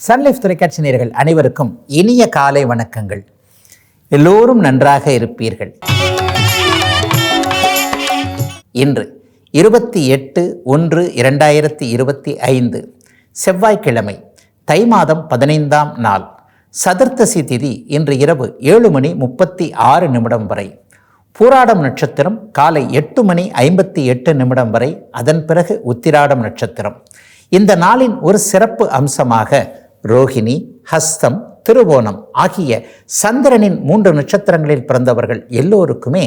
Sun Life தொலைக்காட்சி நேயர்கள் அனைவருக்கும் இனிய காலை வணக்கங்கள். எல்லோரும் நன்றாக இருப்பீர்கள். இன்று 28/1/2025 செவ்வாய்க்கிழமை, தை மாதம் 15ஆம் நாள், சதுர்த்தசி திதி இன்று இரவு 7:36 வரை, பூராடம் நட்சத்திரம் காலை 8:58 வரை, அதன் பிறகு உத்திராடம் நட்சத்திரம். இந்த நாளின் ஒரு சிறப்பு அம்சமாக ரோகிணி, ஹஸ்தம், திருவோணம் ஆகிய சந்திரனின் 3 நட்சத்திரங்களில் பிறந்தவர்கள் எல்லோருக்குமே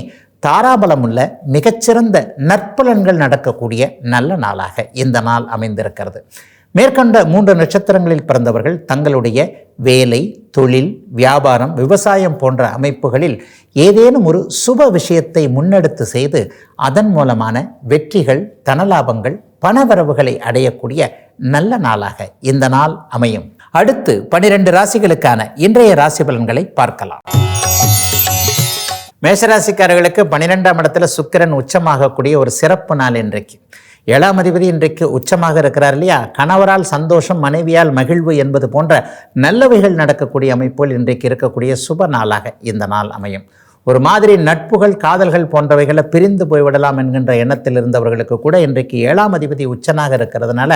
தாராபலமுள்ள மிகச்சிறந்த நற்பலன்கள் நடக்கக்கூடிய நல்ல நாளாக இந்த நாள் அமைந்திருக்கிறது. மேற்கண்ட 3 நட்சத்திரங்களில் பிறந்தவர்கள் தங்களுடைய வேலை, தொழில், வியாபாரம், விவசாயம் போன்ற அமைப்புகளில் ஏதேனும் ஒரு சுப விஷயத்தை முன்னெடுத்து செய்து அதன் மூலமான வெற்றிகள், தனலாபங்கள், பணவரவுகளை அடையக்கூடிய நல்ல நாளாக இந்த நாள் அமையும். அடுத்து 12 ராசிகளுக்கான இன்றைய ராசி பலன்களை பார்க்கலாம். மேஷராசிக்காரர்களுக்கு 12ஆம் இடத்துல சுக்கிரன் உச்சமாகக்கூடிய ஒரு சிறப்பு நாள் இன்றைக்கு. 7ஆம் அதிபதி இன்றைக்கு உச்சமாக இருக்கிறார் இல்லையா? கணவரால் சந்தோஷம், மனைவியால் மகிழ்வு என்பது போன்ற நல்லவைகள் நடக்கக்கூடிய அமைப்புகள் இன்றைக்கு இருக்கக்கூடிய சுப நாளாக இந்த நாள் அமையும். ஒரு மாதிரி நட்புகள், காதல்கள் போன்றவைகளை பிரிந்து போய்விடலாம் என்கின்ற எண்ணத்தில் இருந்தவர்களுக்கு கூட இன்றைக்கு 7ஆம் அதிபதி உச்சனாக இருக்கிறதுனால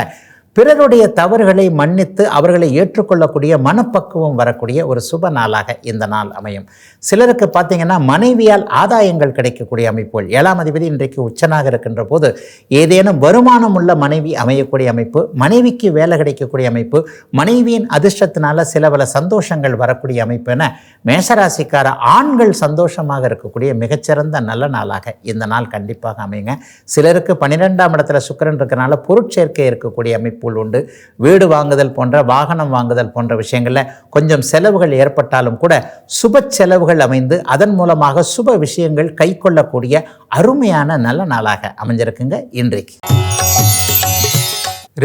பிறருடைய தவறுகளை மன்னித்து அவர்களை ஏற்றுக்கொள்ளக்கூடிய மனப்பக்குவம் வரக்கூடிய ஒரு சுப நாளாக இந்த நாள் அமையும். சிலருக்கு பார்த்தீங்கன்னா மனைவியால் ஆதாயங்கள் கிடைக்கக்கூடிய அமைப்புகள். 7ஆம் அதிபதி இன்றைக்கு உச்சனாக இருக்கின்ற போது ஏதேனும் வருமானம் உள்ள மனைவி அமையக்கூடிய அமைப்பு, மனைவிக்கு வேலை கிடைக்கக்கூடிய அமைப்பு, மனைவியின் அதிர்ஷ்டத்தினால சில பல சந்தோஷங்கள் வரக்கூடிய அமைப்பு என மேஷராசிக்கார ஆண்கள் சந்தோஷமாக இருக்கக்கூடிய மிகச்சிறந்த நல்ல நாளாக இந்த நாள் கண்டிப்பாக அமையுங்க. சிலருக்கு 12ஆம் இடத்துல சுக்கிரன் இருக்கிறனால பொருட்சேர்க்கை இருக்கக்கூடிய அமைப்பு உண்டு. வீடு வாங்குதல் போன்ற, வாகனம் வாங்குதல் போன்ற விஷயங்களில் கொஞ்சம் செலவுகள் ஏற்பட்டாலும் கூட சுப செலவுகள் அமைந்து அதன் மூலமாக சுப விஷயங்கள் கை கொள்ளக்கூடிய அருமையான நல்ல நாளாக அமைஞ்சிருக்குங்க இன்றைக்கு.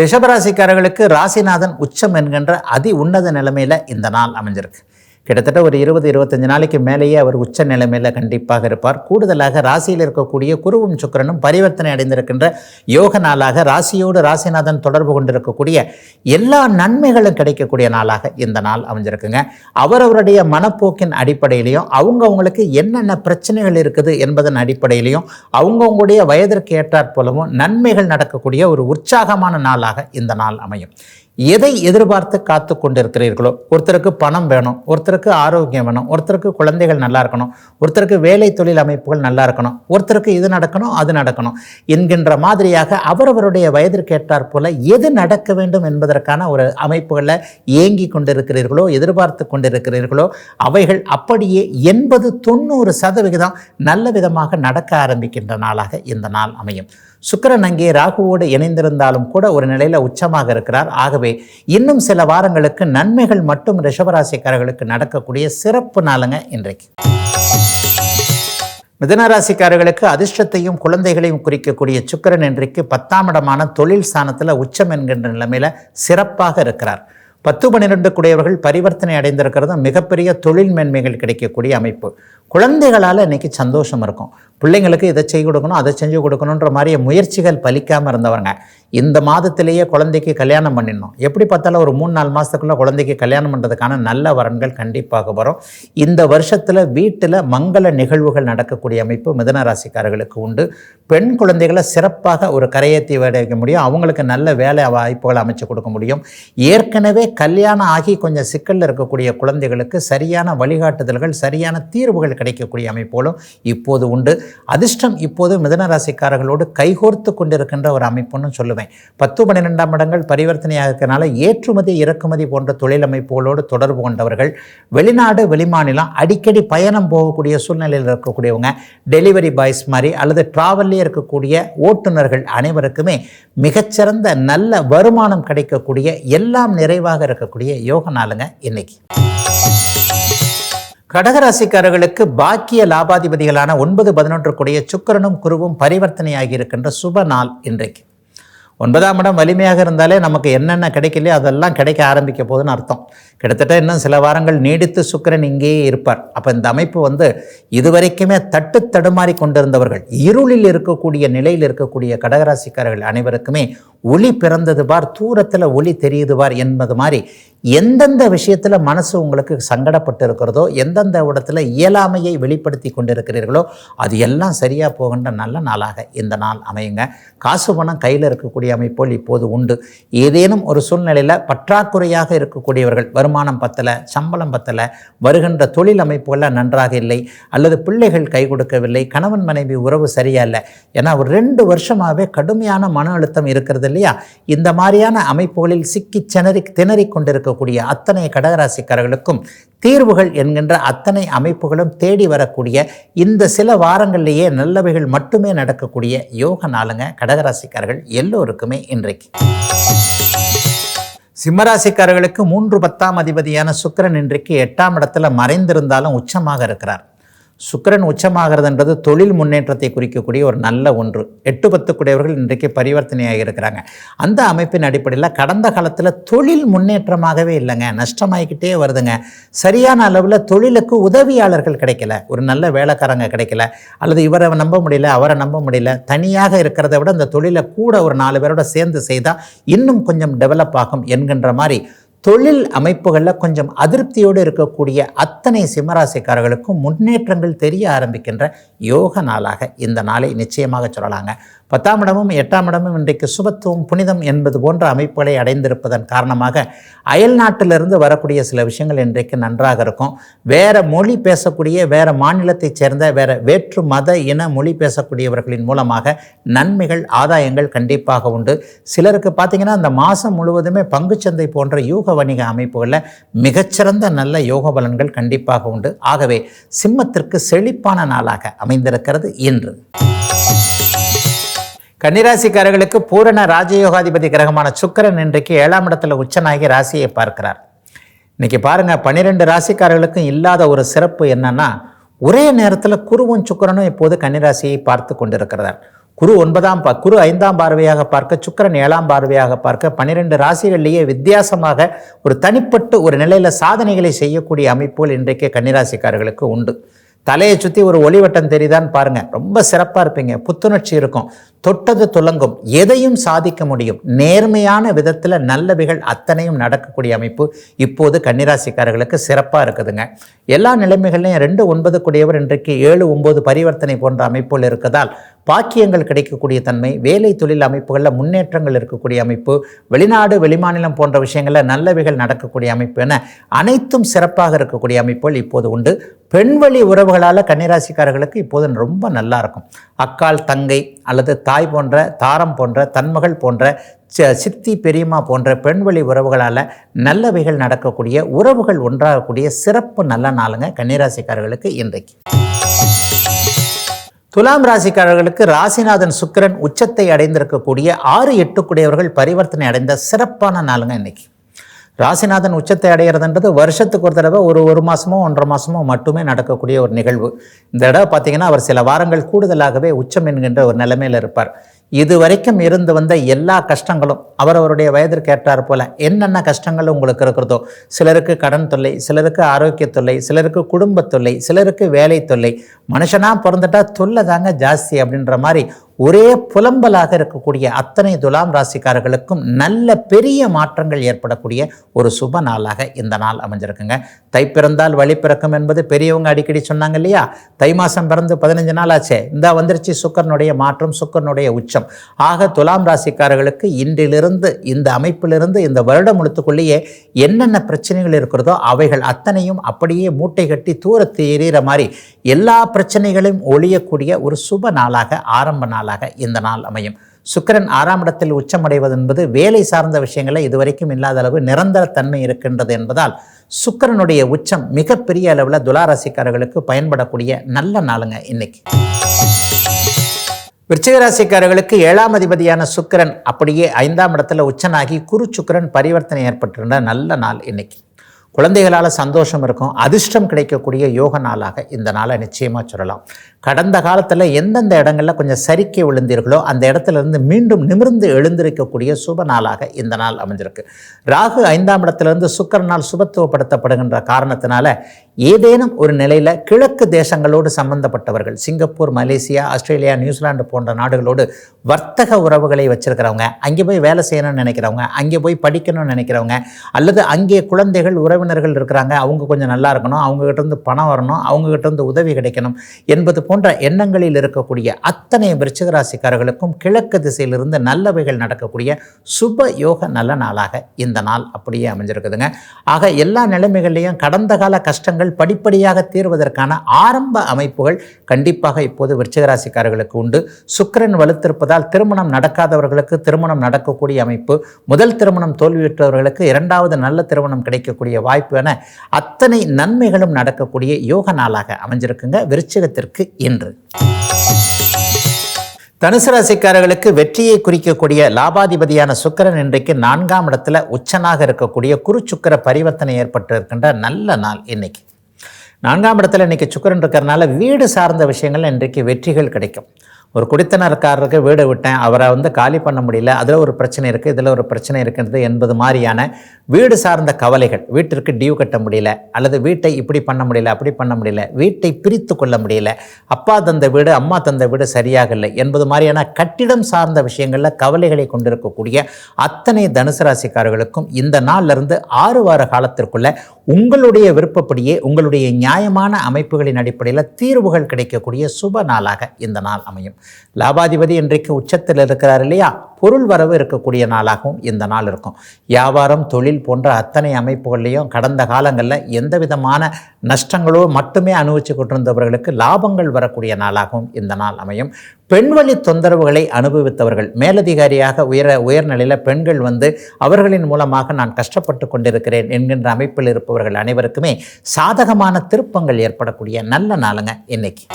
ரிஷபராசிக்காரர்களுக்கு ராசிநாதன் உச்சம் என்கின்ற அதி உன்னத நிலைமையில இந்த நாள் அமைஞ்சிருக்கு. கிட்டத்தட்ட ஒரு 20-25 நாளைக்கு மேலேயே அவர் உச்ச நிலைமையில் கண்டிப்பாக இருப்பார். கூடுதலாக ராசியில் இருக்கக்கூடிய குருவும் சுக்கிரனும் பரிவர்த்தனை அடைந்திருக்கின்ற யோக நாளாக ராசியோடு ராசிநாதன் தொடர்பு கொண்டிருக்கக்கூடிய எல்லா நன்மைகளும் கிடைக்கக்கூடிய நாளாக இந்த நாள் அமைஞ்சிருக்குங்க. அவரவருடைய மனப்போக்கின் அடிப்படையிலையும் அவங்கவுங்களுக்கு என்னென்ன பிரச்சனைகள் இருக்குது என்பதன் அடிப்படையிலையும் அவங்கவுங்களுடைய வயதிற்கு ஏற்றாற் போலவும் நன்மைகள் நடக்கக்கூடிய ஒரு உற்சாகமான நாளாக இந்த நாள் அமையும். எதை எதிர்பார்த்து காத்து கொண்டிருக்கிறீர்களோ, ஒருத்தருக்கு பணம் வேணும், ஒருத்தருக்கு ஆரோக்கியம் வேணும், ஒருத்தருக்கு குழந்தைகள் நல்லா இருக்கணும், ஒருத்தருக்கு வேலை தொழில் அமைப்புகள் நல்லா இருக்கணும், ஒருத்தருக்கு இது நடக்கணும், அது நடக்கணும் என்கின்ற மாதிரியாக அவரவருடைய வயதிற்கு ஏற்றாற் போல எது நடக்க வேண்டும் என்பதற்கான ஒரு அமைப்புகளை ஏங்கி கொண்டிருக்கிறீர்களோ, எதிர்பார்த்து கொண்டிருக்கிறீர்களோ, அவைகள் அப்படியே 80-90% நல்ல விதமாக நடக்க ஆரம்பிக்கின்ற நாளாக இந்த நாள் அமையும். சுக்கிரன் அங்கே ராகுவோடு இணைந்திருந்தாலும் கூட ஒரு நிலையில் உச்சமாக இருக்கிறார். ஆகவே இன்னும் சில வாரங்களுக்கு நன்மைகள் மட்டும் ரிஷபராசிக்காரர்களுக்கு நடக்கக்கூடிய சிறப்பு நாளுங்க இன்றைக்கு. மிதுனராசிக்காரர்களுக்கு அதிர்ஷ்டத்தையும் குழந்தைகளையும் குறிக்கக்கூடிய சுக்கிரன் இன்றைக்கு 10ஆம் இடமான தொழில் ஸ்தானத்தில் உச்சம் என்கின்ற நிலைமையில சிறப்பாக இருக்கிறார். 10-12 கூடியவர்கள் பரிவர்த்தனை அடைந்திருக்கிறது மிகப்பெரிய தொழில் மேன்மைகள் கிடைக்கக்கூடிய அமைப்பு. குழந்தைகளால் இன்னைக்கு சந்தோஷம் இருக்கும். பிள்ளைங்களுக்கு இதை செய்து கொடுக்கணும், அதை செஞ்சு கொடுக்கணுன்ற மாதிரி முயற்சிகள் பலிக்காமல் இருந்தவங்க இந்த மாதத்திலேயே குழந்தைக்கு கல்யாணம் பண்ணிடணும். எப்படி பார்த்தாலும் ஒரு 3-4 மாதத்துக்குள்ளே குழந்தைக்கு கல்யாணம் பண்ணுறதுக்கான நல்ல வரன்கள் கண்டிப்பாக வரும். இந்த வருஷத்தில் வீட்டில் மங்கள நிகழ்வுகள் நடக்கக்கூடிய அமைப்பு மிதுன ராசிக்காரர்களுக்கு உண்டு. பெண் குழந்தைகளை சிறப்பாக ஒரு கரையேற்றி வைக்க முடியும். அவங்களுக்கு நல்ல வேலை வாய்ப்புகள் அமைச்சு கொடுக்க முடியும். ஏற்கனவே கல்யாணம் ஆகி கொஞ்சம் சிக்கலில் இருக்கக்கூடிய குழந்தைகளுக்கு சரியான வழிகாட்டுதல்கள், சரியான தீர்வுகள் கிடைக்கக்கூடிய அமைப்புகளும் இப்போது உண்டு. அதிர்ஷ்டம் இப்போது மிதுன ராசிக்காரர்களோடு கைகோர்த்து கொண்டிருக்கின்ற ஒரு அமைப்புன்னு சொல்லுவேன். 10-12ஆம் இடங்கள் பரிவர்த்தனையாக இருக்கிறனால ஏற்றுமதி, இறக்குமதி போன்ற தொழில் அமைப்புகளோடு தொடர்பு கொண்டவர்கள், வெளிநாடு, வெளிமாநிலம் அடிக்கடி பயணம் போகக்கூடிய சூழ்நிலையில் இருக்கக்கூடியவங்க, டெலிவரி பாய்ஸ் மாதிரி அல்லது டிராவல்லே இருக்கக்கூடிய ஓட்டுநர்கள் அனைவருக்குமே மிகச்சிறந்த நல்ல வருமானம் கிடைக்கக்கூடிய, எல்லாம் நிறைவாக இருக்கக்கூடிய யோக நாளுங்க இன்னைக்கு. கடகராசிக்காரர்களுக்கு பாக்கிய லாபாதிபதிகளான 9-11 கூடிய சுக்கிரனும் குருவும் பரிவர்த்தனையாகி இருக்கின்ற சுப நாள் இன்றைக்கு. 9ஆம் இடம் வலிமையாக இருந்தாலே நமக்கு என்னென்ன கிடைக்கலையோ அதெல்லாம் கிடைக்க ஆரம்பிக்க போகுதுன்னு அர்த்தம். கிட்டத்தட்ட இன்னும் சில வாரங்கள் நீடித்து சுக்கிரன் இங்கேயே இருப்பார். அப்போ இந்த அமைப்பு இதுவரைக்குமே தட்டு தடுமாறி கொண்டிருந்தவர்கள், இருளில் இருக்கக்கூடிய நிலையில் இருக்கக்கூடிய கடகராசிக்காரர்கள் அனைவருக்குமே ஒளி பிறந்தது பார், தூரத்தில் ஒளி தெரியுது பார் என்பது மாதிரி எந்தெந்த விஷயத்தில் மனசு உங்களுக்கு சங்கடப்பட்டு இருக்கிறதோ, எந்தெந்த இடத்துல இயலாமையை வெளிப்படுத்தி கொண்டிருக்கிறீர்களோ அது எல்லாம் சரியாக போகின்ற நல்ல நாளாக இந்த நாள் அமையுங்க. காசு பணம் கையில் இருக்கக்கூடிய அமைப்போல் இப்போது உண்டு. ஏதேனும் ஒரு சூழ்நிலையில் பற்றாக்குறையாக இருக்கக்கூடியவர்கள், வருமானம் பத்தலை, சம்பளம் பத்தலை, வருகின்ற தொழில் அமைப்புகள்லாம் நன்றாக இல்லை, அல்லது பிள்ளைகள் கை கொடுக்கவில்லை, கணவன் மனைவி உறவு சரியா இல்லை, ஏன்னா ஒரு 2 வருஷமாகவே கடுமையான மன அழுத்தம் இருக்கிறது இல்லையா? இந்த மாதிரியான அமைப்புகளில் சிக்கி திணறி கொண்டிருக்கக்கூடிய அத்தனை கடகராசிக்காரர்களுக்கும் தீர்வுகள் என்கின்ற அத்தனை அமைப்புகளும் தேடி வரக்கூடிய இந்த சில வாரங்களிலேயே நல்லவைகள் மட்டுமே நடக்கக்கூடிய யோக நாளுங்க கடகராசிக்காரர்கள் எல்லோருக்குமே இன்றைக்கு. சிம்மராசிக்காரர்களுக்கு 3 10ஆம் அதிபதியான சுக்கிரன் இன்றைக்கு 8ஆம் இடத்துல மறைந்திருந்தாலும் உச்சமாக இருக்கிறார். சுக்கிரன் உச்சமாகிறதுன்றது தொழில் முன்னேற்றத்தை குறிக்கக்கூடிய ஒரு நல்ல ஒன்று. 8 10 கூடியவர்கள் இன்றைக்கு பரிவர்த்தனையாக இருக்கிறாங்க. அந்த அமைப்பின் அடிப்படையில் கடந்த காலத்தில் தொழில் முன்னேற்றமாகவே இல்லைங்க, நஷ்டமாகிக்கிட்டே வருதுங்க. சரியான அளவில் தொழிலுக்கு உதவியாளர்கள் கிடைக்கல, ஒரு நல்ல வேலைக்காரங்க கிடைக்கல, அல்லது இவரை நம்ப முடியல அவரை நம்ப முடியல, தனியாக இருக்கிறத விட இந்த தொழிலை கூட ஒரு 4 பேரோட சேர்ந்து செய்தால் இன்னும் கொஞ்சம் டெவலப் ஆகும் என்கின்ற மாதிரி தொழில் அமைப்புகளில் கொஞ்சம் அதிருப்தியோடு இருக்கக்கூடிய அத்தனை சிம்மராசிக்காரர்களுக்கும் முன்னேற்றங்கள் தெரிய ஆரம்பிக்கின்ற யோக நாளாக இந்த நாளை நிச்சயமாக சொல்லலாங்க. 10ஆம் இடமும் 8ஆம் இடமும் இன்றைக்கு சுபத்துவம் புனிதம் என்பது போன்ற அமைப்புகளை அடைந்திருப்பதன் காரணமாக அயல் நாட்டிலிருந்து வரக்கூடிய சில விஷயங்கள் இன்றைக்கு நன்றாக இருக்கும். வேறு மொழி பேசக்கூடிய, வேறு மாநிலத்தைச் சேர்ந்த, வேறு வேற்று மத இன மொழி பேசக்கூடியவர்களின் மூலமாக நன்மைகள் ஆதாயங்கள் கண்டிப்பாக உண்டு. சிலருக்கு பார்த்திங்கன்னா அந்த மாதம் முழுவதுமே பங்குச்சந்தை போன்ற யூக வணிக அமைப்புகளில் மிகச்சிறந்த நல்ல யோக பலன்கள் கண்டிப்பாக உண்டு. ஆகவே சிம்மத்திற்கு செழிப்பான நாளாக அமைந்திருக்கிறது இன்று. கன்னிராசிக்காரர்களுக்கு பூரண ராஜயோகாதிபதி கிரகமான சுக்கிரன் இன்றைக்கு 7ஆம் இடத்துல உச்சனாகி ராசியை பார்க்கிறார். இன்னைக்கு பாருங்க, 12 ராசிக்காரர்களுக்கும் இல்லாத ஒரு சிறப்பு என்னன்னா, ஒரே நேரத்தில் குருவும் சுக்கிரனும் இப்போது கன்னிராசியை பார்த்து கொண்டிருக்கிறார். குரு 5ஆம் பார்வையாக பார்க்க, சுக்கிரன் 7ஆம் பார்வையாக பார்க்க 12 ராசிகளிலேயே வித்தியாசமாக ஒரு தனிப்பட்டு ஒரு நிலையில் சாதனைகளை செய்யக்கூடிய அமைப்புகள் இன்றைக்கு கன்னிராசிக்காரர்களுக்கு உண்டு. தலையை சுற்றி ஒரு ஒளிவட்டம் தெரியுதான்னு பாருங்கள், ரொம்ப சிறப்பாக இருப்பீங்க, புத்துணர்ச்சி இருக்கும், தொட்டது துலங்கும், எதையும் சாதிக்க முடியும், நேர்மையான விதத்தில் நல்லவைகள் அத்தனையும் நடக்கக்கூடிய அமைப்பு இப்போது கன்னிராசிக்காரர்களுக்கு சிறப்பாக இருக்குதுங்க. எல்லா நிலைமைகளையும் 2 9 கூடியவர் இன்றைக்கு 7 9 பரிவர்த்தனை போன்ற அமைப்புகள் இருக்கதால் பாக்கியங்கள் கிடைக்கக்கூடிய தன்மை, வேலை தொழில் அமைப்புகளில் முன்னேற்றங்கள் இருக்கக்கூடிய அமைப்பு, வெளிநாடு வெளிமாநிலம் போன்ற விஷயங்களில் நல்லவைகள் நடக்கக்கூடிய அமைப்பு என அனைத்தும் சிறப்பாக இருக்கக்கூடிய அமைப்புகள் இப்போது உண்டு. பெண்வழி உறவுகளால் கன்னிராசிக்காரர்களுக்கு இப்போது ரொம்ப நல்லா இருக்கும். அக்கால், தங்கை அல்லது தாய் போன்ற, தாரம் போன்ற, தன்மகள் போன்ற, சித்தி பெரியம்மா போன்ற பெண்வழி உறவுகளால் நல்லவைகள் நடக்கக்கூடிய, உறவுகள் ஒன்றாகக்கூடிய சிறப்பு நல்ல நாளுங்க கன்னிராசிக்காரர்களுக்கு இன்றைக்கு. துலாம் ராசிக்காரர்களுக்கு ராசிநாதன் சுக்கிரன் உச்சத்தை அடைந்திருக்கக்கூடிய 6 8 கூடியவர்கள் பரிவர்த்தனை அடைந்த சிறப்பான நாளுங்க இன்னைக்கு. ராசிநாதன் உச்சத்தை அடைகிறதுன்றது வருஷத்துக்கு ஒரு தடவை ஒரு மாதமோ 1.5 மாதமோ மட்டுமே நடக்கக்கூடிய ஒரு நிகழ்வு. இந்த தடவை பார்த்தீங்கன்னா அவர் சில வாரங்கள் கூடுதலாகவே உச்சம் என்கின்ற ஒரு நிலைமையில் இருப்பார். இதுவரைக்கும் இருந்து வந்த எல்லா கஷ்டங்களும் அவரவருடைய வயதிற்கு ஏற்றார் போல என்னென்ன கஷ்டங்கள் உங்களுக்கு இருக்கிறதோ, சிலருக்கு கடன் தொல்லை, சிலருக்கு ஆரோக்கிய தொல்லை, சிலருக்கு குடும்ப தொல்லை, சிலருக்கு வேலை தொல்லை, மனுஷனாக பிறந்துட்டா தொல்லை தாங்க ஜாஸ்தி அப்படின்ற மாதிரி ஒரே புலம்பலாக இருக்கக்கூடிய அத்தனை துலாம் ராசிக்காரர்களுக்கும் நல்ல பெரிய மாற்றங்கள் ஏற்படக்கூடிய ஒரு சுப நாளாக இந்த நாள் அமைஞ்சிருக்குங்க. தை பிறந்தால் வழி பிறக்கும் என்பது பெரியவங்க அடிக்கடி சொன்னாங்க இல்லையா? தை மாதம் பிறந்து 15 நாள் ஆச்சே, இந்த வந்துருச்சு சுக்கிரனுடைய மாற்றம், சுக்கிரனுடைய உச்சம். ஆக துலாம் ராசிக்காரர்களுக்கு இன்றிலிருந்து, இந்த அமைப்பிலிருந்து, இந்த வருடம் முழுத்துக்குள்ளேயே என்னென்ன பிரச்சனைகள் இருக்கிறதோ அவைகள் அத்தனையும் அப்படியே மூட்டை கட்டி தூரத்து எறிகிற மாதிரி எல்லா பிரச்சனைகளையும் ஒழியக்கூடிய ஒரு சுப நாளாக, ஆரம்ப நாளாக இந்த நாள் அமையும். சுக்கிரன் 6ஆம் இடத்தில் உச்சமடைவது என்பது வேலை சார்ந்த விஷயங்களில் இதுவரைக்கும் இல்லாத அளவு நிரந்தர தன்மை இருக்கின்றது என்பதால் சுக்கிரனுடைய உச்சம் மிகப்பெரிய அளவில் துளாராசிக்காரர்களுக்கு பயன்படக்கூடிய நல்ல நாளுங்க இன்னைக்கு. விருச்சிக ராசிக்காரர்களுக்கு 7ஆம் அதிபதியான சுக்கிரன் அப்படியே 5ஆம் இடத்துல உச்சனாகி குரு சுக்கிரன் பரிவர்த்தனை ஏற்பட்டிருந்த நல்ல நாள் இன்னைக்கு. குழந்தைகளால் சந்தோஷம் இருக்கும், அதிர்ஷ்டம் கிடைக்கக்கூடிய யோக நாளாக இந்த நாளை நிச்சயமாக சொல்லலாம். கடந்த காலத்தில் எந்தெந்த இடங்களில் கொஞ்சம் சரிக்கை விழுந்தீர்களோ அந்த இடத்துல இருந்து மீண்டும் நிமிர்ந்து எழுந்திருக்கக்கூடிய சுப நாளாக இந்த நாள் அமைஞ்சிருக்கு. ராகு 5ஆம் இடத்திலிருந்து சுக்கிரனால் சுபத்துவப்படுத்தப்படுகின்ற காரணத்தினால ஏதேனும் ஒரு நிலையில் கிழக்கு தேசங்களோடு சம்பந்தப்பட்டவர்கள், சிங்கப்பூர், மலேசியா, ஆஸ்திரேலியா, நியூசிலாந்து போன்ற நாடுகளோடு வர்த்தக உறவுகளை வச்சிருக்கிறவங்க, அங்கே போய் வேலை செய்யணும்னு நினைக்கிறவங்க, அங்கே போய் படிக்கணும்னு நினைக்கிறவங்க, அல்லது அங்கே குழந்தைகள் உறவினர்கள் இருக்கிறாங்க, அவங்க கொஞ்சம் நல்லா இருக்கணும், அவங்ககிட்ட இருந்து பணம் வரணும், அவங்ககிட்ட இருந்து உதவி கிடைக்கணும் என்பது போன்ற எண்ணங்களில் இருக்கக்கூடிய அத்தனை விருச்சிக ராசிக்காரர்களுக்கும் கிழக்கு திசையிலிருந்து நல்லவைகள் நடக்கக்கூடிய சுப யோக நல்ல நாளாக இந்த நாள் அப்படியே அமைஞ்சிருக்குதுங்க. ஆக எல்லா நிலைமைகள்லையும் கடந்த கால கஷ்டங்கள் படிப்படியாக தீர்வதற்கான ஆரம்ப அமைப்புகள் கண்டிப்பாக இப்போது விருச்சிக ராசிக்காரர்களுக்கு உண்டு. சுக்கிரன் வலுத்திருப்பதால் திருமணம் நடக்காதவர்களுக்கு திருமணம் நடக்கக்கூடிய அமைப்பு, முதல் திருமணம் தோல்வியுற்றவர்களுக்கு இரண்டாவது நல்ல திருமணம் கிடைக்கக்கூடிய வாய்ப்பு என அத்தனை நன்மைகளும் நடக்கக்கூடிய யோக நாளாக அமைஞ்சிருக்குங்க விருச்சிகத்திற்கு இன்று. தனுசு ராசிக்காரர்களுக்கு வெற்றியை குறிக்கக்கூடிய லாபாதிபதியான சுக்கிரன் இன்றைக்கு 4ஆம் இடத்துல உச்சனாக இருக்கக்கூடிய குரு சுக்கிர பரிவர்த்தனை ஏற்பட்டு இருக்கின்ற நல்ல நாள் இன்னைக்கு. 4ஆம் இடத்துல இன்னைக்கு சுக்கிரன் இருக்கிறதுனால வீடு சார்ந்த விஷயங்கள் இன்றைக்கு வெற்றிகள் கிடைக்கும். ஒரு குடித்தனக்காரருக்கு வீடு விட்டேன், அவரை காலி பண்ண முடியல, அதில் ஒரு பிரச்சனை இருக்குது, இதில் ஒரு பிரச்சனை இருக்கிறது என்பது மாதிரியான வீடு சார்ந்த கவலைகள், வீட்டிற்கு டியூ கட்ட முடியல, அல்லது வீட்டை இப்படி பண்ண முடியல, அப்படி பண்ண முடியல, வீட்டை பிரித்து கொள்ள முடியல, அப்பா தந்த வீடு அம்மா தந்த வீடு சரியாக இல்லை என்பது மாதிரியான கட்டிடம் சார்ந்த விஷயங்களில் கவலைகளை கொண்டிருக்கக்கூடிய அத்தனை தனுசு ராசிக்காரர்களுக்கும் இந்த நாளிலிருந்து 6 வார காலத்திற்குள்ள உங்களுடைய விருப்பப்படியே உங்களுடைய நியாயமான அமைப்புகளின் அடிப்படையில் தீர்வுகள் கிடைக்கக்கூடிய சுப நாளாக இந்த நாள் அமையும். லாபாதிபதி இன்றைக்கு உச்சத்தில் இருக்கிறார் இல்லையா, பொருள் வரவு இருக்கக்கூடிய நாளாகவும் இந்த நாள் இருக்கும். வியாபாரம், தொழில் போன்ற அத்தனை அமைப்புகள்லையும் கடந்த காலங்களில் எந்த விதமான நஷ்டங்களோ மட்டுமே அனுபவிச்சு கொண்டிருந்தவர்களுக்கு லாபங்கள் வரக்கூடிய நாளாகவும் இந்த நாள் அமையும். பெண்வழி தொந்தரவுகளை அனுபவித்தவர்கள், மேலதிகாரியாக உயர்நிலையில் பெண்கள் அவர்களின் மூலமாக நான் கஷ்டப்பட்டு கொண்டிருக்கிறேன் என்கின்ற அமைப்பில் இருப்பவர்கள் அனைவருக்குமே சாதகமான திருப்பங்கள் ஏற்படக்கூடிய நல்ல நாளுங்க இன்னைக்கு.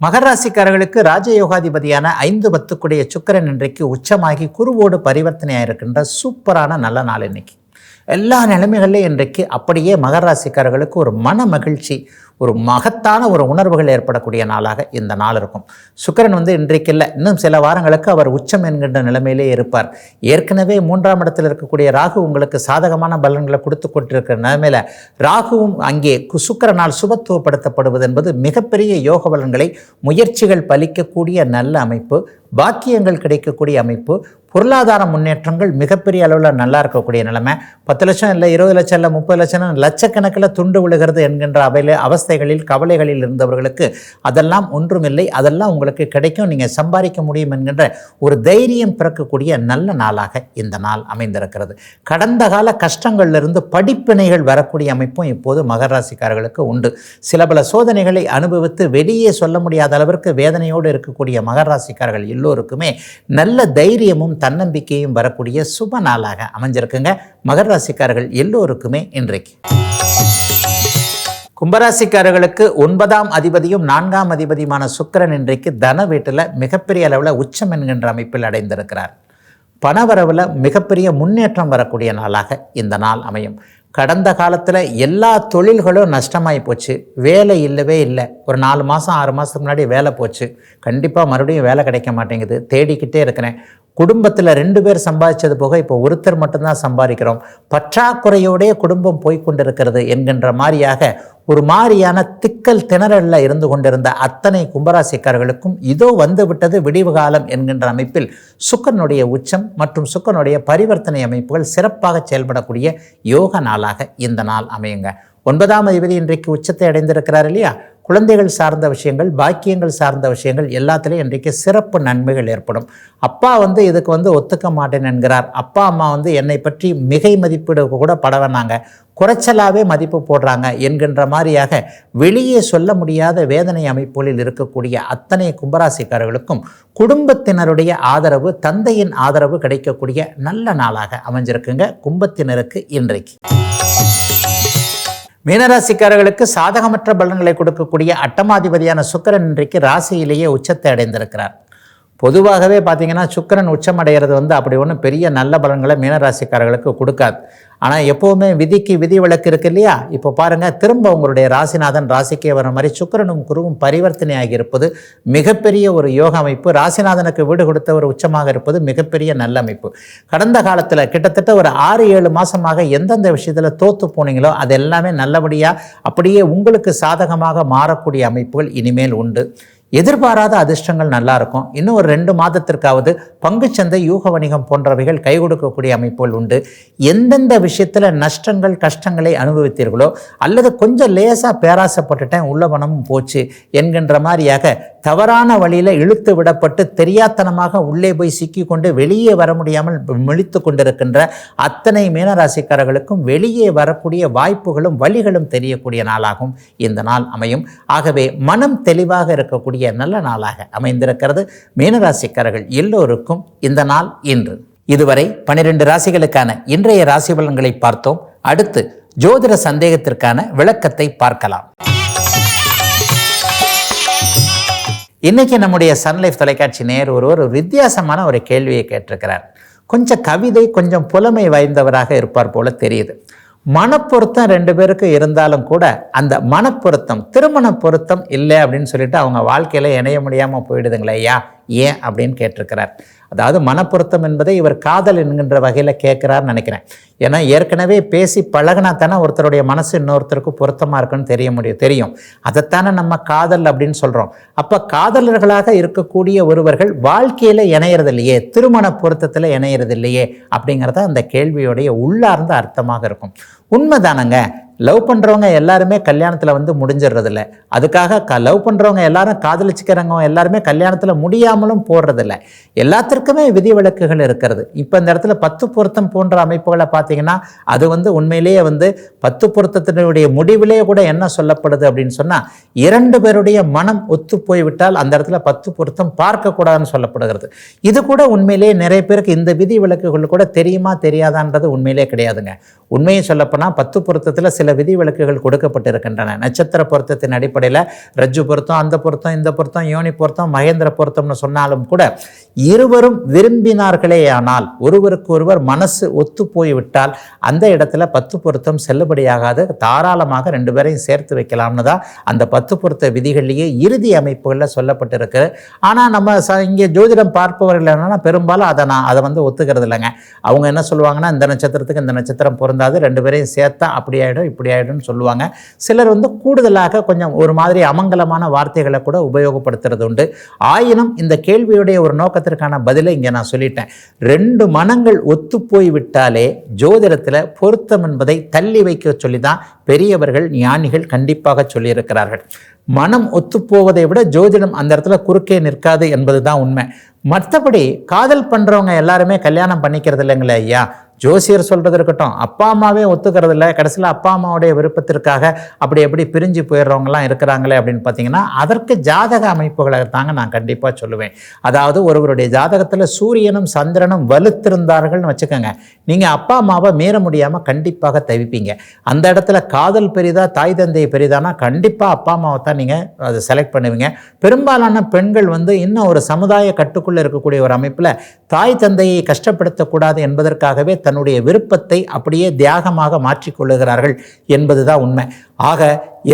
மகர ராசிக்காரர்களுக்கு ராஜயோகாதிபதியான 5-10 சுக்கிரன் இன்றைக்கு உச்சமாகி குருவோடு பரிவர்த்தனையாக இருக்கின்ற சூப்பரான நல்ல நாள் இன்னைக்கு. எல்லா நிலைமைகள்லையும் இன்றைக்கு அப்படியே மகர ராசிக்காரர்களுக்கு ஒரு மன மகிழ்ச்சி, ஒரு மகத்தான ஒரு உணர்வுகள் ஏற்படக்கூடிய நாளாக இந்த நாள் இருக்கும். சுக்கிரன் இன்றைக்கு இல்லை, இன்னும் சில வாரங்களுக்கு அவர் உச்சம் என்கின்ற நிலைமையிலே இருப்பார். ஏற்கனவே 3ஆம் இடத்தில் இருக்கக்கூடிய ராகு உங்களுக்கு சாதகமான பலன்களை கொடுத்து கொண்டிருக்கிற நிலைமையில ராகுவும் அங்கே சுக்கிரனால் சுபத்துவப்படுத்தப்படுவது என்பது மிகப்பெரிய யோக பலன்களை, முயற்சிகள் பலிக்கக்கூடிய நல்ல அமைப்பு, பாக்கியங்கள் கிடைக்கக்கூடிய அமைப்பு, பொருளாதார முன்னேற்றங்கள் மிகப்பெரிய அளவில் நல்லா இருக்கக்கூடிய நிலைமை. 10 லட்சம் இல்லை, 20 லட்சம் இல்லை, 30 லட்சம், லட்சக்கணக்கில் துண்டு விழுகிறது என்கின்ற அவஸ்தைகளில் கவலைகளில் இருந்தவர்களுக்கு அதெல்லாம் ஒன்றுமில்லை, அதெல்லாம் உங்களுக்கு கிடைக்கும், நீங்கள் சம்பாதிக்க முடியும் என்கின்ற ஒரு தைரியம் பிறக்கக்கூடிய நல்ல நாளாக இந்த நாள் அமைந்திருக்கிறது. கடந்த கால கஷ்டங்களிலிருந்து படிப்பினைகள் வரக்கூடிய அமைப்பும் இப்போது மகர ராசிக்காரர்களுக்கு உண்டு. சில பல சோதனைகளை அனுபவித்து வெளியே சொல்ல முடியாத அளவிற்கு வேதனையோடு இருக்கக்கூடிய மகர ராசிக்காரர்கள் எல்லோருக்குமே நல்ல தைரியமும் தன்னம்பிக்கையும் வரக்கூடிய சுப நாளாக அமைஞ்சிருக்குங்க மகர ராசிக்காரர்கள் எல்லோருக்குமே இன்றைக்கு. கும்பராசிக்காரர்களுக்கு 9ஆம் அதிபதியும் 4ஆம் அதிபதியுமான சுக்கிரன் இன்றைக்கு தன வீட்டில் மிகப்பெரிய அளவில் உச்சம் என்கின்ற அமைப்பில் அடைந்திருக்கிறார். பணவரவில் மிகப்பெரிய முன்னேற்றம் வரக்கூடிய நாளாக இந்த நாள் அமையும். கடந்த காலத்தில் எல்லா தொழில்களும் நஷ்டமாகி போச்சு, வேலை இல்லவே இல்லை, ஒரு 4 மாதம் 6 மாதத்துக்கு முன்னாடி வேலை போச்சு, கண்டிப்பாக மறுபடியும் வேலை கிடைக்க மாட்டேங்குது, தேடிக்கிட்டே இருக்கிறேன், குடும்பத்தில் 2 பேர் சம்பாதிச்சது போக இப்போ ஒருத்தர் மட்டும்தான் சம்பாதிக்கிறோம், பற்றாக்குறையோடே குடும்பம் போய்கொண்டிருக்கிறது என்கின்ற மாதிரியாக ஒரு மாதிரியான திக்கல் திணறலில் இருந்து கொண்டிருந்த அத்தனை கும்பராசிக்காரர்களுக்கும் இதோ வந்துவிட்டது விடிவு காலம் என்கின்ற அமைப்பில் சுக்கிரனுடைய உச்சம் மற்றும் சுக்கிரனுடைய பரிவர்த்தனை அமைப்புகள் சிறப்பாக செயல்படக்கூடிய யோக நாளாக இந்த நாள் அமையுங்க. 9ஆம் அதிபதி இன்றைக்கு உச்சத்தை அடைந்திருக்கிறார் இல்லையா, குழந்தைகள் சார்ந்த விஷயங்கள், பாக்கியங்கள் சார்ந்த விஷயங்கள் எல்லாத்துலேயும் இன்றைக்கு சிறப்பு நன்மைகள் ஏற்படும். அப்பா இதுக்கு ஒத்துக்க மாட்டேன் என்கிறார், அப்பா அம்மா என்னை பற்றி மிகை மதிப்பீடு கூட பட வேணாங்க, குறைச்சலாகவே மதிப்பு போடுறாங்க என்கின்ற மாதிரியாக வெளியே சொல்ல முடியாத வேதனை அமைப்புகளில் இருக்கக்கூடிய அத்தனை கும்பராசிக்காரர்களுக்கும் குடும்பத்தினருடைய ஆதரவு, தந்தையின் ஆதரவு கிடைக்கக்கூடிய நல்ல நாளாக அமைஞ்சிருக்குங்க கும்பத்தினருக்கு இன்றைக்கு. மீனராசிக்காரர்களுக்கு சாதகமற்ற பலன்களை கொடுக்கக்கூடிய அட்டமாதிபதியான சுக்கிரன் இன்றைக்கு ராசியிலேயே உச்சத்தை அடைந்திருக்கிறார். பொதுவாகவே பார்த்தீங்கன்னா சுக்கிரன் உச்சமடைகிறது வந்து அப்படி ஒன்றும் பெரிய நல்ல பலன்களை மீனராசிக்காரர்களுக்கு கொடுக்காது. ஆனால் எப்போவுமே விதிக்கு விதி விலக்கு இருக்கு இல்லையா? இப்போ பாருங்கள், திரும்ப உங்களுடைய ராசிநாதன் ராசிக்கே வர மாதிரி சுக்கிரனும் குருவும் பரிவர்த்தனை ஆகியிருப்பது மிகப்பெரிய ஒரு யோக அமைப்பு. ராசிநாதனுக்கு வீடு கொடுத்த ஒரு உச்சமாக இருப்பது மிகப்பெரிய நல்ல அமைப்பு. கடந்த காலத்தில் கிட்டத்தட்ட ஒரு 6-7 மாதமாக எந்தெந்த விஷயத்தில் தோற்று போனீங்களோ அது எல்லாமே நல்லபடியாக அப்படியே உங்களுக்கு சாதகமாக மாறக்கூடிய அமைப்புகள் இனிமேல் உண்டு. எதிர்பாராத அதிர்ஷ்டங்கள் நல்லா இருக்கும். இன்னும் ஒரு 2 மாதத்திற்காவது பங்குச்சந்தை, யூக வணிகம் போன்றவைகள் கை கொடுக்கக்கூடிய அமைப்புகள் உண்டு. எந்தெந்த விஷயத்தில் நஷ்டங்கள் கஷ்டங்களை அனுபவித்தீர்களோ அல்லது கொஞ்சம் லேசாக பேராசப்பட்டுட்டேன் உள்ள பணமும் போச்சு என்கின்ற மாதிரியாக தவறான வழியில் இழுத்து விடப்பட்டு தெரியாத்தனமாக உள்ளே போய் சிக்கி கொண்டு வெளியே வர முடியாமல் முழித்து கொண்டிருக்கின்ற அத்தனை மீனராசிக்காரர்களுக்கும் வெளியே வரக்கூடிய வாய்ப்புகளும் வழிகளும் தெரியக்கூடிய நாளாகும் இந்த நாள் அமையும். ஆகவே மனம் தெளிவாக இருக்கக்கூடிய நல்ல நாளாக அமைந்திருக்கிறது. மீனராசிக்காரர்கள் எல்லோருக்கும் இந்த நாள் இன்று. இதுவரை 12 ராசிகளுக்கான இன்றைய ராசி பலன்களை பார்த்தோம். அடுத்து ஜோதிட சந்தேகத்திற்கான விளக்கத்தை பார்க்கலாம். இன்னைக்கு நம்முடைய சன்லைஃப் தொலைக்காட்சி நேயர் ஒருவர் ஒரு வித்தியாசமான ஒரு கேள்வியை கேட்டிருக்கிறார். கொஞ்சம் கவிதை, கொஞ்சம் புலமை வாய்ந்தவராக இருப்பார் போல தெரியுது. மனப்பொருத்தம் 2 பேருக்கு இருந்தாலும் கூட அந்த மனப்பொருத்தம், திருமண பொருத்தம் இல்லை அப்படின்னு சொல்லிட்டு அவங்க வாழ்க்கையில் இணைய முடியாமல் போயிடுதுங்களே ஐயா, ஏன் அப்படின்னு கேட்டிருக்கிறார். அதாவது மனப்பொருத்தம் என்பதை இவர் காதல் என்கின்ற வகையில் கேட்குறாருன்னு நினைக்கிறேன். ஏன்னா ஏற்கனவே பேசி பழகினா தானே ஒருத்தருடைய மனசு இன்னொருத்தருக்கு பொருத்தமாக இருக்குன்னு தெரியும். அதைத்தானே நம்ம காதல் அப்படின்னு சொல்கிறோம். அப்போ காதலர்களாக இருக்கக்கூடிய ஒருவர்கள் வாழ்க்கையில் இணையிறது இல்லையே, திருமண பொருத்தத்தில் இணையிறது இல்லையே அப்படிங்கிறத அந்த கேள்வியோடைய உள்ளார்ந்த அர்த்தமாக இருக்கும். உண்மைதானங்க. லவ் பண்ணுறவங்க எல்லாருமே கல்யாணத்தில் வந்து முடிஞ்சிடுறதில்ல. அதுக்காக லவ் பண்ணுறவங்க எல்லாரும் காதலிச்சுக்கிறவங்க எல்லாருமே கல்யாணத்தில் முடியாமலும் போடுறதில்ல. எல்லாத்திற்குமே விதிவிலக்குகள் இருக்கிறது. இப்போ இந்த இடத்துல 10 பொருத்தம் போன்ற அமைப்புகளை பார்த்தீங்கன்னா அது வந்து உண்மையிலேயே வந்து 10 பொருத்தத்தினுடைய முடிவிலே கூட என்ன சொல்லப்படுது அப்படின்னு சொன்னால் 2 பேருடைய மனம் ஒத்து போய்விட்டால் அந்த இடத்துல 10 பொருத்தம் பார்க்கக்கூடாதுன்னு சொல்லப்படுகிறது. இது கூட உண்மையிலேயே நிறைய பேருக்கு இந்த விதி விலக்குகள் கூட தெரியுமா தெரியாதான்றது உண்மையிலே கிடையாதுங்க. உண்மையை சொல்லப்போனால் 10 பொருத்தத்தில் சில விதி விலக்குகள் கொடுக்கப்பட்டிருக்கின்றன. நட்சத்திர பொருத்தத்தின் அடிப்படையில் ரஜ்ஜு பொருத்தம், அந்த பொருத்தம், இந்த பொருத்தம், யோனி பொருத்தம், மகேந்திர பொருத்தம்னு சொன்னாலும் கூட இருவரும் விரும்பினார்களே ஆனால் ஒருவருக்கு ஒருவர் மனசு ஒத்து போய்விட்டால் அந்த இடத்துல 10 பொருத்தம் செல்லுபடியாகாது. தாராளமாக 2 பேரையும் சேர்த்து வைக்கலாம்னு தான் அந்த 10 பொருத்த விதிகளிலேயே இறுதி அமைப்புகளில் சொல்லப்பட்டிருக்கு. ஆனால் நம்ம இங்கே ஜோதிடம் பார்ப்பவர்கள் என்னன்னா பெரும்பாலும் அதை வந்து ஒத்துக்கிறது இல்லைங்க. அவங்க என்ன சொல்லுவாங்கன்னா, இந்த நட்சத்திரத்துக்கு இந்த நட்சத்திரம் பொருந்தாது, 2 பேரையும் சேர்த்தா அப்படி ஆகிடும் இப்படி ஆகிடும்னு சொல்லுவாங்க. சிலர் வந்து கூடுதலாக கொஞ்சம் ஒரு மாதிரி அமங்கலமான வார்த்தைகளை கூட உபயோகப்படுத்துறது உண்டு. ஆயினும் இந்த கேள்வியுடைய ஒரு நோக்கத்திற்கான பதிலை இங்கே நான் சொல்லிட்டேன். 2 மனங்கள் ஒத்து போய் விட்டாலே ஜோதிடத்தில் பொருத்தம் என்பதை தள்ளி வைக்க சொல்லி தான் பெரியவர்கள் ஞானிகள் கண்டிப்பாக சொல்லியிருக்கிறார்கள். மனம் ஒத்துப்போவதை விட ஜோதிடம் அந்த இடத்துல குறுக்கே நிற்காது என்பது தான் உண்மை. மற்றபடி காதல் பண்ணுறவங்க எல்லாருமே கல்யாணம் பண்ணிக்கிறது இல்லைங்களே ஐயா. ஜோசியர் சொல்கிறது இருக்கட்டும், அப்பா அம்மாவே ஒத்துக்கிறது இல்லை. கடைசியில் அப்பா அம்மாவுடைய விருப்பத்திற்காக அப்படி எப்படி பிரிஞ்சு போயிடுறவங்களாம் இருக்கிறாங்களே அப்படின்னு பார்த்தீங்கன்னா அதற்கு ஜாதக அமைப்புகளை தாங்க நான் கண்டிப்பாக சொல்லுவேன். அதாவது ஒருவருடைய ஜாதகத்தில் சூரியனும் சந்திரனும் வலுத்திருந்தார்கள்னு வச்சுக்கோங்க, நீங்கள் அப்பா அம்மாவை மீற முடியாமல் கண்டிப்பாக தவிப்பீங்க. அந்த இடத்துல காதல் பெரிதா தாய் தந்தை பெரிதானா கண்டிப்பாக அப்பா அம்மாவை தான் நீங்கள் அதை செலக்ட் பண்ணுவீங்க. பெரும்பாலான பெண்கள் வந்து இன்னும் ஒரு சமுதாய கட்டுக்குள்ளே இருக்கக்கூடிய ஒரு அமைப்பில் தாய் தந்தையை கஷ்டப்படுத்தக்கூடாது என்பதற்காகவே தன்னுடைய விருப்பத்தை அப்படியே தியாகமாக மாற்றிக்கொள்ளுகிறார்கள் என்பதுதான் உண்மை. ஆக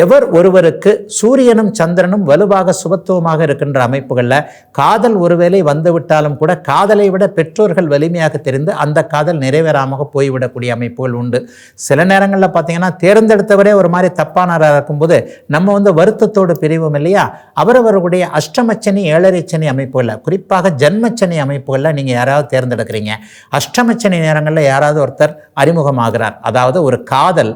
எவர் ஒருவருக்கு சூரியனும் சந்திரனும் வலுவாக சுபத்துவமாக இருக்கின்ற அமைப்புகளில் காதல் ஒருவேளை வந்துவிட்டாலும் கூட காதலை விட பெற்றோர்கள் வலிமையாக தெரிந்து அந்த காதல் நிறைவேறாமல் போய்விடக்கூடிய அமைப்புகள் உண்டு. சில நேரங்களில் பார்த்தீங்கன்னா தேர்ந்தெடுத்தவரே ஒரு மாதிரி தப்பானராக இருக்கும்போது நம்ம வந்து வருத்தத்தோடு பிரிவோம் இல்லையா. அவரவர்களுடைய அஷ்டமச்சனி 7.5 சனி அமைப்புகளில், குறிப்பாக ஜன்மச்சனி அமைப்புகளில் நீங்கள் யாராவது தேர்ந்தெடுக்கிறீங்க, அஷ்டமச்சனி நேரங்களில் யாராவது ஒருத்தர் அறிமுகமாகிறார். அதாவது ஒரு காதல்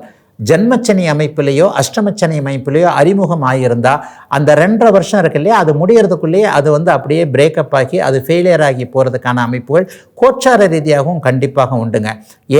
ஜன்மச்சனி அமைப்பிலேயோ அஷ்டமச்சனி அமைப்பிலேயோ அறிமுகம் ஆகியிருந்தால் அந்த 2.5 வருஷம் இருக்கு இல்லையா, அது முடியறதுக்குள்ளேயே அது வந்து அப்படியே பிரேக்கப் ஆகி அது ஃபெயிலியர் ஆகி போகிறதுக்கான அமைப்புகள் கோச்சார ரீதியாகவும் கண்டிப்பாக உண்டுங்க.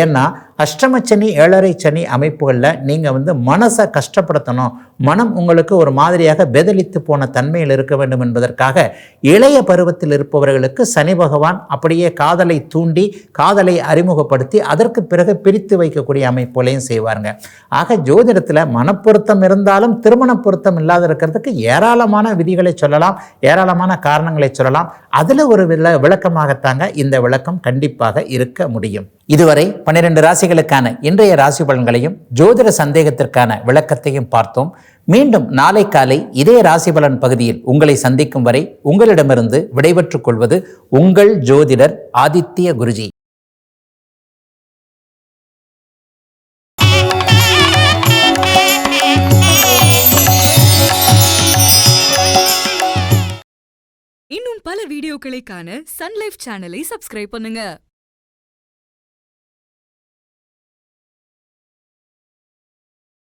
ஏன்னா அஷ்டமச்சனி 7.5 சனி அமைப்புகளில் நீங்கள் வந்து மனசை கஷ்டப்படுத்தணும், மனம் உங்களுக்கு ஒரு மாதிரியாக பெதலித்து போன தன்மையில் இருக்க வேண்டும் என்பதற்காக இளைய பருவத்தில் இருப்பவர்களுக்கு சனி பகவான் அப்படியே காதலை தூண்டி காதலை அறிமுகப்படுத்தி அதற்கு பிறகு பிரித்து வைக்கக்கூடிய அமைப்புகளையும் செய்வாருங்க. ஆக ஜோதிடத்தில் மனப்பொருத்தம் இருந்தாலும் திருமண பொருத்தம் இல்லாத இருக்கிறதுக்கு ஏராளமான விதிகளை சொல்லலாம், ஏராளமான காரணங்களை சொல்லலாம். அதில் ஒரு விளக்கமாகத்தாங்க இந்த விளக்கம் கண்டிப்பாக இருக்க முடியும். இதுவரை 12 ராசிகளுக்கான இன்றைய ராசி பலன்களையும் ஜோதிட சந்தேகத்திற்கான விளக்கத்தையும் பார்த்தோம். மீண்டும் நாளை காலை இதே ராசி பலன் பகுதியில் உங்களை சந்திக்கும் வரை உங்களிடமிருந்து விடைபெற்றுக் கொள்வது உங்கள் ஜோதிடர் ஆதித்ய குருஜி. இன்னும் பல வீடியோக்களை காண சன் லைஃப் சேனலை சப்ஸ்கிரைப் பண்ணுங்க.